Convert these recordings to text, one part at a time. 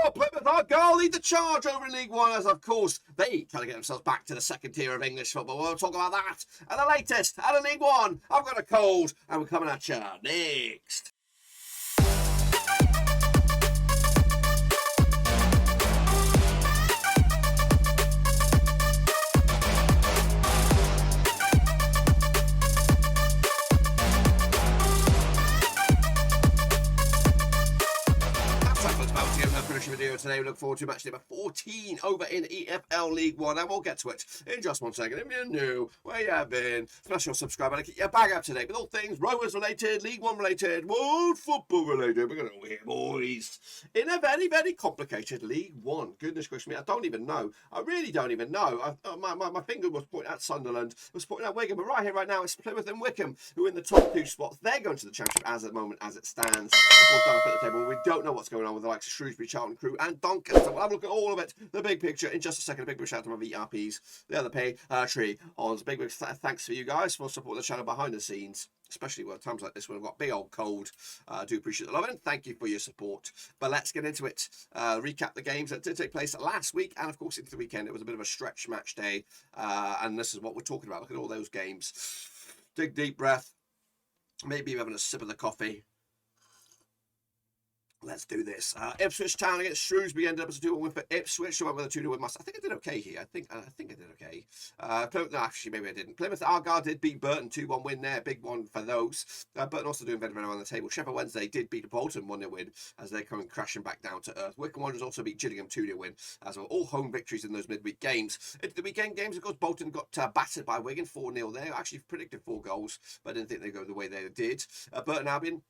Oh, Plymouth Argyle lead the charge over in League One as, of course, they try to get themselves back to the second tier of English football. We'll talk about that and the latest out of League One. I've got a cold and we're coming at you next. Video today. We look forward to match number 14 over in EFL League One, and we'll get to it in just 1 second. If you're new, where you have been, smash your subscribe and keep your bag up to date with all things Rovers related, League One related, world football related. We're going to win, boys, in a very, very complicated League One. Goodness gracious me, I don't even know. I really don't even know. My finger was pointing at Sunderland, was pointing at Wigan, but right here, right now, it's Plymouth and Wycombe who are in the top 2 spots. They're going to the Championship as at the moment as it stands. Of course, down at the table, we don't know what's going on with the likes of Shrewsbury, Charlton, Crewe, and Doncaster. We'll have a look at all of it, the big picture, in just a second. A big shout out to my VRPs, the other Patreons. Big thanks for you guys for supporting the channel behind the scenes, especially at times like this when I've got big old cold. I do appreciate the love and thank you for your support. But let's get into it. Recap the games that did take place last week and, of course, into the weekend. It was a bit of a stretch match day, and this is what we're talking about. Look at all those games. Dig deep breath. Maybe you're having a sip of the coffee. Let's do this. Ipswich Town against Shrewsbury ended up as a 2-1 win for Ipswich. So I went with a 2-0 win myself. I think I did okay here. I think I did okay. Plymouth, no, actually, maybe I didn't. Plymouth Argyle did beat Burton 2-1 win there. Big one for those. Burton also doing very, very well on the table. Sheffield Wednesday did beat Bolton 1-0 win as they're coming crashing back down to earth. Wycombe Wanderers also beat Gillingham 2-0 win as well. All home victories in those midweek games. Into the weekend games, of course, Bolton got battered by Wigan 4-0 there. Actually predicted 4 goals, but I didn't think they'd go the way they did. Burton Albion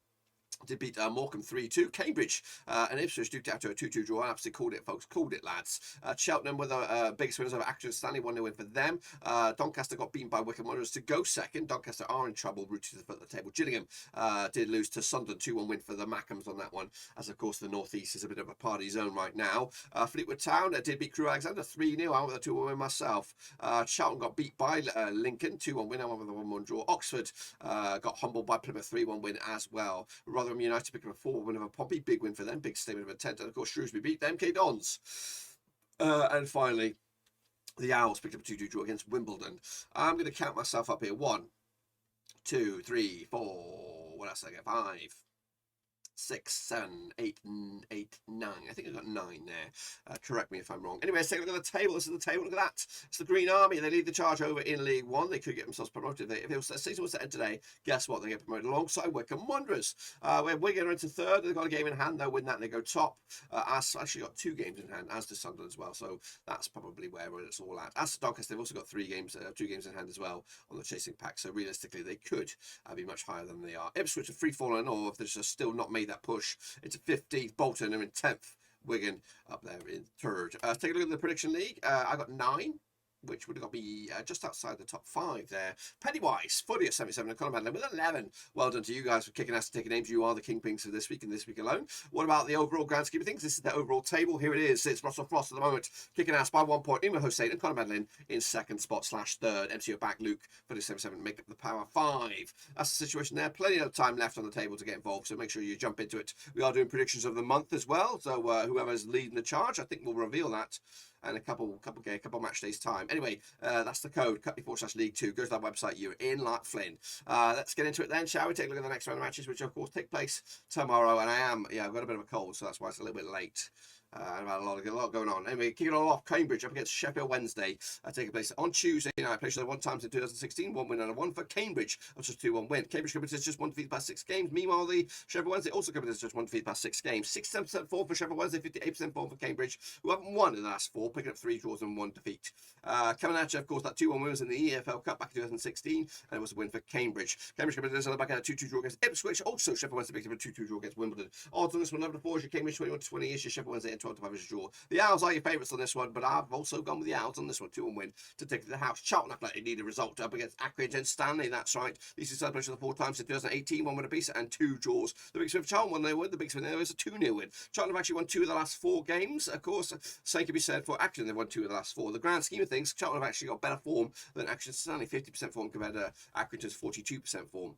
did beat Morecambe 3-2. Cambridge and Ipswich duked out to a 2-2 draw. I absolutely called it, folks. Called it, lads. Cheltenham with a biggest winners over Accrington. Stanley 1-0 win for them. Doncaster got beaten by Wycombe Wanderers to go second. Doncaster are in trouble, rooted to the foot of the table. Gillingham did lose to Sunderland 2-1 win for the Morecambes on that one, as of course the North East is a bit of a party zone right now. Fleetwood Town did beat Crewe Alexandra 3-0. I went with a 2-1 win myself. Charlton got beat by Lincoln 2-1 win. I went with a 1-1 draw. Oxford got humbled by Plymouth 3-1 win as well. Rotherham United picked up a 4-1 win over Pompey. Big win for them. Big statement of intent. And of course, Shrewsbury beat them. Dons. And finally, the Owls picked up a 2-2 draw against Wimbledon. I'm going to count myself up here. 1, 2, 3, 4. What else did I get? 5, 6, 7, 8, 9. I think I got 9 there. Correct me if I'm wrong. Anyway, let's take a look at the table. This is the table. Look at that. It's the Green Army. They lead the charge over in League One. They could get themselves promoted. If the season was to end today, guess what? They get promoted alongside Wycombe Wanderers. Where Wigan are into third. They've got a game in hand. They'll win that and they go top. As actually got 2 games in hand, as does Sunderland as well. So that's probably where it's all at. As to Doncaster, they've also got 2 games in hand as well on the chasing pack. So realistically, they could be much higher than they are. Ipswich are free falling, or if they're just still not made that push into 15th. Bolton are in 10th. Wigan up there in 3rd. Take a look at the prediction league. I got 9, which would have got me just outside the top 5 there. Pennywise, Footy at 77, and Conor Madeleine with 11. Well done to you guys for kicking ass and taking names. You are the kingpins for this week and this week alone. What about the overall grand scheme of things? This is the overall table. Here it is. It's Russell Frost at the moment, kicking ass by 1 point. Imran Hussain and Conor Madeleine in 2nd spot / 3rd. MCO back, Luke, Footy 77, make up the power 5. That's the situation there. Plenty of time left on the table to get involved, so make sure you jump into it. We are doing predictions of the month as well, so whoever's leading the charge, I think we'll reveal that in a couple match days time. Anyway, that's the code, cut/League 2. Go to that website. You're in like Flynn. Let's get into it then, shall we? Take a look at the next round of matches, which of course take place tomorrow. And I've got a bit of a cold, so that's why it's a little bit late. I've had a lot going on. Anyway, kicking it all off, Cambridge up against Sheffield Wednesday, taking place on Tuesday night. Played 1 times in 2016, 1 win and a 1 for Cambridge, which was 2-1 win. Cambridge committed to just 1 defeat past 6 games. Meanwhile, the Sheffield Wednesday also committed to just 1 defeat past 6 games. 67% form for Sheffield Wednesday, 58% form for Cambridge, who haven't won in the last 4, picking up 3 draws and 1 defeat. Coming at you, of course, that 2-1 win was in the EFL Cup back in 2016, and it was a win for Cambridge. Cambridge committed to back at a 2-2 draw against Ipswich. Also, Sheffield Wednesday picked up a 2-2 draw against Wimbledon. Odds on this one 11-4 is your Cambridge, 21-20 is your Sheffield Wednesday, and 12-5 is your draw. The Owls are your favourites on this one, but I've also gone with the Owls on this one. 2-1 win to take it to the house. Charlton Athletic need a result up against Accrington Stanley. That's right. These are celebrations of the 4 times in 2018, 1 win apiece and 2 draws. The biggest win for Charlton, 1-0 win. The biggest win there is a 2-0 win. Charlton have actually won 2 of the last 4 games. Of course, same can be said for Accrington. They've won 2 of the last 4. The grand scheme of things, Charlton have actually got better form than Accrington Stanley. 50% form compared to Accrington's 42% form.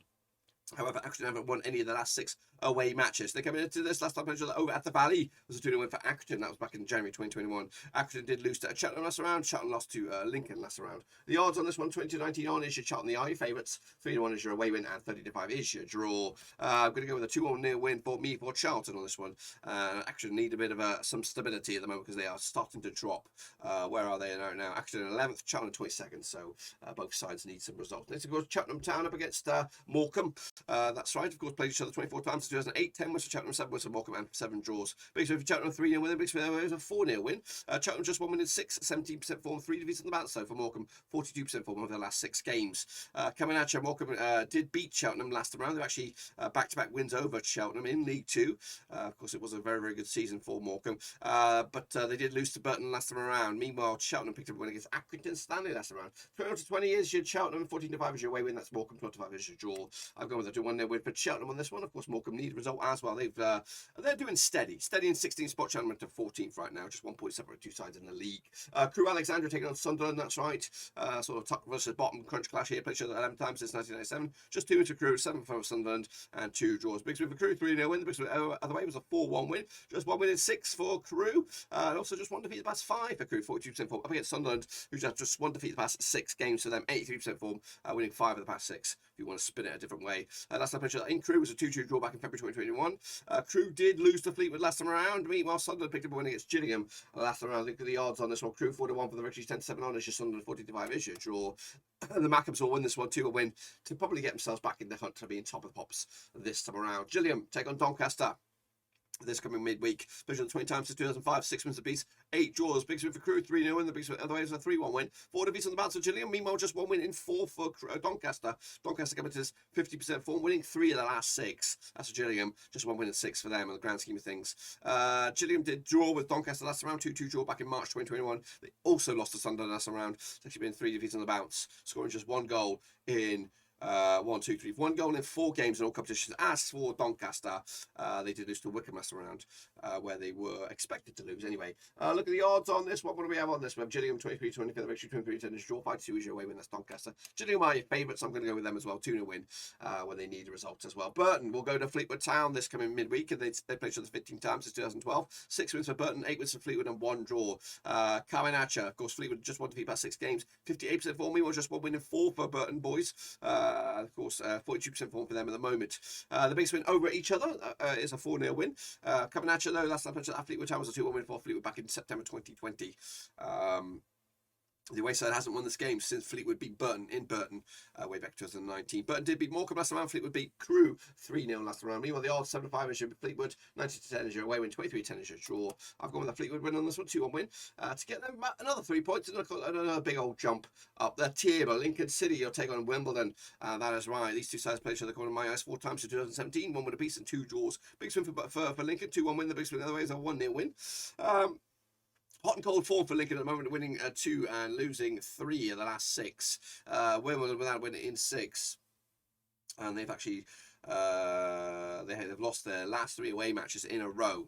However, Accrington haven't won any of the last 6 away matches. They came into this last time over at the Valley. Was a 2-0 win for Accrington. That was back in January 2021. Accrington did lose to Cheltenham last round. Charlton lost to Lincoln last round. The odds on this one, 20-19 on is your Charlton. The are favourites. 3-1 is your away win, and 30-5 is your draw. I'm going to go with a 2-1 win for me for Charlton on this one. Accrington need a bit of some stability at the moment because they are starting to drop. Where are they now? Accrington 11th, Charlton 22nd. So both sides need some results. Next, of course, Cheltenham Town up against Morecambe. That's right, of course, played each other 24 times in 2008, 10 wins for Cheltenham, 7 wins for Morecambe, and 7 draws. Big win for Cheltenham, 3-0 win, big win was a 4-0 win. Cheltenham just 1 win in 6, 17% form, 3 defeats on the bounce, so for Morecambe, 42% form over the last 6 games. Coming at you, Morecambe did beat Cheltenham last round. They're actually back-to-back wins over Cheltenham in League 2. Of course, it was a very, very good season for Morecambe, but they did lose to Burton last time around. Meanwhile, Cheltenham picked up a win against Accrington Stanley last round. 20 is your Cheltenham, 14-5 is your away win, that's Morecambe, 25 is your draw. I've gone with a 2-1 win for Cheltenham on this one. Of course, Morecambe need a result as well. They're doing steady in 16 spot. Cheltenham to 14th right now, just 1 point separate 2 sides in the league. Crewe Alexandra taking on Sunderland. That's right. Sort of top versus bottom crunch clash here. Played each other 11 times since 1997. Just 2 wins for Crewe, 7 for Sunderland, and 2 draws. Big win for Crewe, 3-0 win. The big win other way was a 4-1 win. Just 1 win in 6 for Crewe, and also just 1 defeat the past 5 for Crewe. 42% form up against Sunderland, who's just 1 defeat the past 6 games for them. 83% form, winning 5 of the past 6. If you want to spin it a different way. Last time I played in Crewe was a 2-2 draw back in February 2021. Crewe did lose to Fleetwood last time around. Meanwhile, Sunderland picked up a win against Gillingham last time around. Look at the odds on this one. Crewe 4-1 for the victory, 10-7 on is your Sunderland, 14-5 is your draw. The Maccabees will win this one 2-1 win to probably get themselves back in the hunt to being top of the pops this time around. Gillingham take on Doncaster this coming midweek. Measured 20 times since 2005, 6 wins apiece, 8 draws. Big win for Crewe, 3-0 win. The big win otherwise a 3-1 win. 4 defeats on the bounce of Gillingham. Meanwhile, just 1 win in 4 for Doncaster. Doncaster coming to this 50% form, winning 3 of the last 6. That's for Gillingham. Just 1 win in 6 for them in the grand scheme of things. Gillingham did draw with Doncaster last round, 2-2 draw back in March 2021. They also lost to Sunderland last round. It's actually been 3 defeats on the bounce, scoring just 1 goal in 1 goal in 4 games in all competitions. As for Doncaster, they did lose to Wycombe last round, where they were expected to lose anyway. Look at the odds on this. What do we have on this? We have Gillingham 23-20 for the victory, 23-10 draw, 5-2 is your away win. That's Doncaster. Gillingham are your favourites. I'm going to go with them as well. 2-0 win when they need a result as well. Burton will go to Fleetwood Town this coming midweek, and they played each other 15 times since 2012. 6 wins for Burton, 8 wins for Fleetwood, and 1 draw. Coming at you, of course, Fleetwood just 1 defeat past 6 games, 58% form. Meanwhile, just 1 win in 4 for Burton boys. Of course, 42% form for them at the moment. The biggest win over each other is a 4-0 win. Coming at you though, last time I played at Fleetwood Town was a 2-1 win for Fleetwood back in September 2020. The away side hasn't won this game since Fleetwood beat Burton in Burton way back 2019. Burton did beat Morecambe last round. Fleetwood beat Crewe 3-0 last round. Meanwhile, the odds 7-5 is your Fleetwood, 90-10 is your away win, 23-10 is your draw. I've gone with the Fleetwood win on this one, 2-1 win, to get them another 3 points and another big old jump up the table. Lincoln City, you'll take on Wimbledon. That is right. These 2 sides played each other according to my eyes 4 times in 2017, 1 win apiece and 2 draws. Big swing for Lincoln, 2-1 win. The big swing the other way is a 1-0 win. Hot and cold form for Lincoln at the moment, winning 2 and losing 3 of the last 6. Wimbledon without winning in 6. And they've actually they've lost their last 3 away matches in a row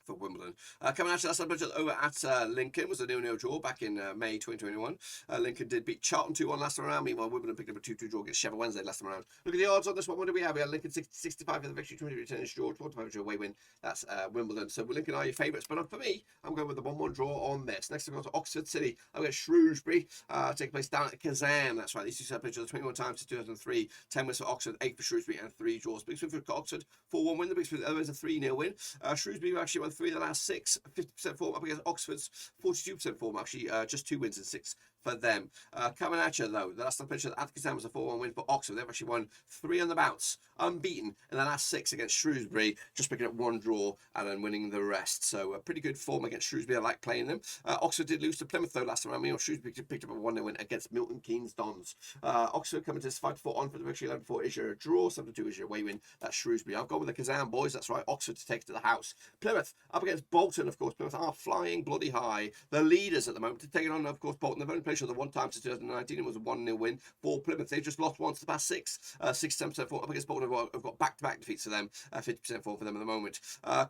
for Wimbledon. Coming out to last time over at Lincoln was a 0-0 draw back in May 2021. Lincoln did beat Charlton 2-1 last time around. Meanwhile, Wimbledon picked up a 2-2 draw against Sheffield Wednesday last time around. Look at the odds on this one. What do we have? We have Lincoln 65 for the victory, 23-10 draw, 25 for away win. That's Wimbledon. So Lincoln are your favourites. But for me, I'm going with the 1-1 draw on this. Next, I'm going to Oxford City. I've got Shrewsbury taking place down at Keynes. That's right. These 2 sides played each other 21 times since 2003. 10 wins for Oxford, 8 for Shrewsbury, and 3 draws. Big swing for Oxford, 4-1 win. The big swing the other is a 3-0 win. Shrewsbury actually won 3 of the last 6. 50% form up against Oxford's 42% form. Actually, just 2 wins in 6 for them. Coming at you though, the last time I played at Accrington was a 4-1 win for Oxford. They've actually won 3 on the bounce, unbeaten in the last 6 against Shrewsbury, just picking up 1 draw and then winning the rest. So a pretty good form against Shrewsbury. I like playing them. Oxford did lose to Plymouth though last time. I mean, Shrewsbury picked up a 1-0 win against Milton Keynes Dons. Oxford coming to this 5-4 on for the victory. 11-4 is your draw. 7-2 is your away win. That's Shrewsbury. I've gone with the Kazan boys. That's right. Oxford to take it to the house. Plymouth up against Bolton. Of course, Plymouth are flying bloody high. The leaders at the moment to take it on. Of course, Bolton. They've only played played the one time since 2019. It was a 1-0 win for Plymouth. They've just lost once the past 6-10% form up against Bolton. I've got back-to-back defeats for them, 50% form for them at the moment.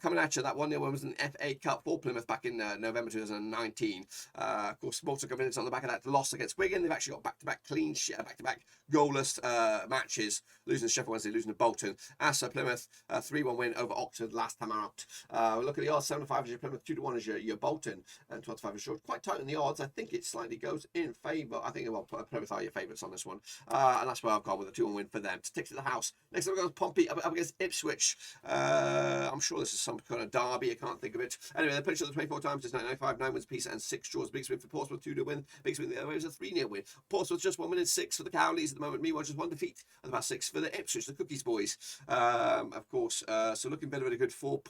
Coming at you, that 1-0 win was an FA Cup for Plymouth back in November 2019. Of course, Bolton coming in on the back of that loss against Wigan. They've actually got back-to-back back-to-back goalless matches, losing to Sheffield Wednesday, losing to Bolton. As for Plymouth, 3-1 win over Oxford last time out. Look at the odds, 7-5 is your Plymouth, 2-1 is your Bolton, and 12-5 is short. Quite tight in the odds. I think it slightly goes in favour. I think Plymouth are your favourites on this one. And that's where I've gone with a 2-1 win for them to take to the house. Next up, we've got Pompey up against Ipswich. I'm sure this is some kind of derby. I can't think of it. Anyway, they played each other 24 times. It's 9 wins apiece and 6 draws. Biggest win for Portsmouth, 2-0 win. Biggest win the other way was a 3-0 win. Portsmouth just 1 win and 6 for the Cowleys at the moment. Meanwhile, just 1 defeat and about 6 for the Ipswich, the Cookies boys. Of course, so looking very good for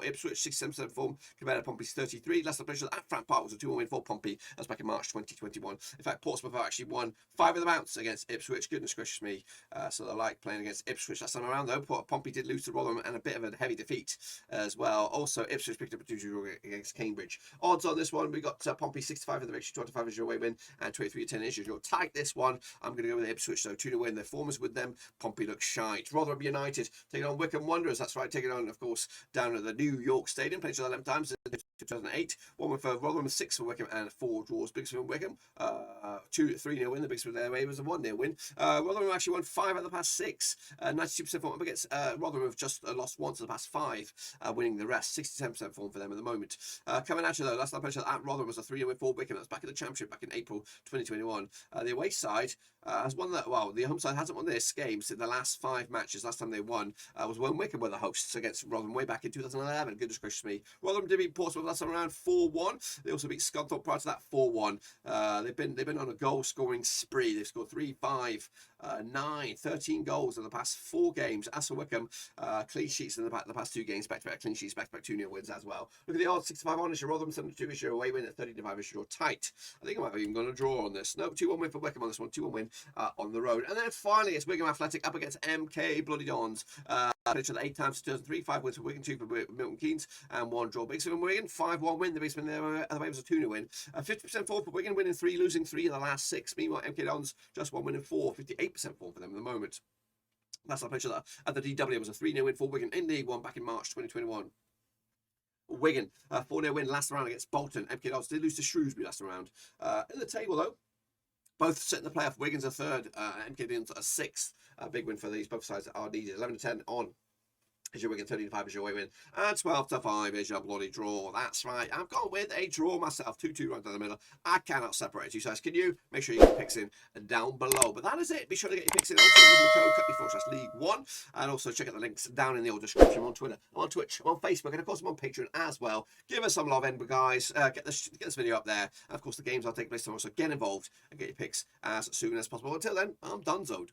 Ipswich, 67% form compared to Pompey's 33. Last time played at Frat Park was a 2-1 win for Pompey. That's back in March 2021. In fact, Portsmouth have actually won 5 of the bouts against Ipswich. Goodness gracious me. So they like playing against Ipswich last time around, though. Pompey did lose to Rotherham and a bit of a heavy defeat as well. Also, Ipswich picked up a 2-2 against Cambridge. Odds on this one, we got Pompey 65 for the victory, 25 is your away win, and 23-10 is your tight. This one, I'm going to go with Ipswich, so 2-0 win. Their form is with them. Pompey looks shite. Rotherham United taking on Wycombe Wanderers. That's right, taking on, of course, down at the New York Stadium. Played each other 11 times in 2008. 1 win for Rotherham, 6 for Wycombe, and 4 draws. Biggest win for Wycombe, 3-0 win. The biggest win their way was a 1-0 win. Rotherham actually won 5 out of the past 6. 92% form up against Rotherham have just lost once in the past 5, winning the rest. 67% form for them at the moment. Coming at you though, last time played at Rotherham was a 3-0 win for Wycombe. That's back in the Championship back in April 2021. The away side has won that. Well, the home side hasn't won this games in the last 5 matches. Last time they won was when Wycombe were the hosts against Rotherham way back in 2011. Goodness gracious me. Rotherham did beat Portsmouth last time around 4-1. They also beat Scunthorpe prior to that 4-1. They've been on a goal scoring spree. They've scored 3, 5, 9, 13 goals in the past 4 games. As for Wycombe, clean sheets in the past 2 games, back-to-back clean sheets, back-to-back 2-0 wins as well. Look at the odds, 65 on is your Rotherham, 72 is your away win, at 30-5 is your tight. I think I might have even gone a draw on this. No, 2-1 win for Wycombe on this one, 2-1 win on the road. And then finally, it's Wigan Athletic up against MK Bloody Dons. Played each other 8 times in 2003, 5 wins for Wigan, 2 for Milton Keynes, and 1 draw. Biggest win for Wigan, 5-1 win. The biggest win the other way was a 2-0 win. 50% form for Wigan, winning 3, losing 3 of the last 6. Meanwhile, MK Dons just 1 win and 4, 58% form for them at the moment. Last time I played at the DW was a 3-0 win for Wigan in League 1 back in March 2021. Wigan, 4-0 win last round against Bolton. MK Dons did lose to Shrewsbury last round. In the table though, both setting the playoff. Wigan's a 3rd, MK Dons a 6th. Big win for these. Both sides are needed. 11-10 on is your Wigan, 13-5 is your away win, and 12-5 is your bloody draw. That's right. I've gone with a draw myself. 2-2 right down the middle. I cannot separate you guys. Can you? Make sure you get your picks in down below. But that is it. Be sure to get your picks in. Also using the code _League1, and also check out the links down in the description. I'm on Twitter, I'm on Twitch, I'm on Facebook, and of course I'm on Patreon as well. Give us some love, guys. Get this video up there. And of course the games will take place tomorrow. So get involved and get your picks as soon as possible. Until then, I'm donezoed.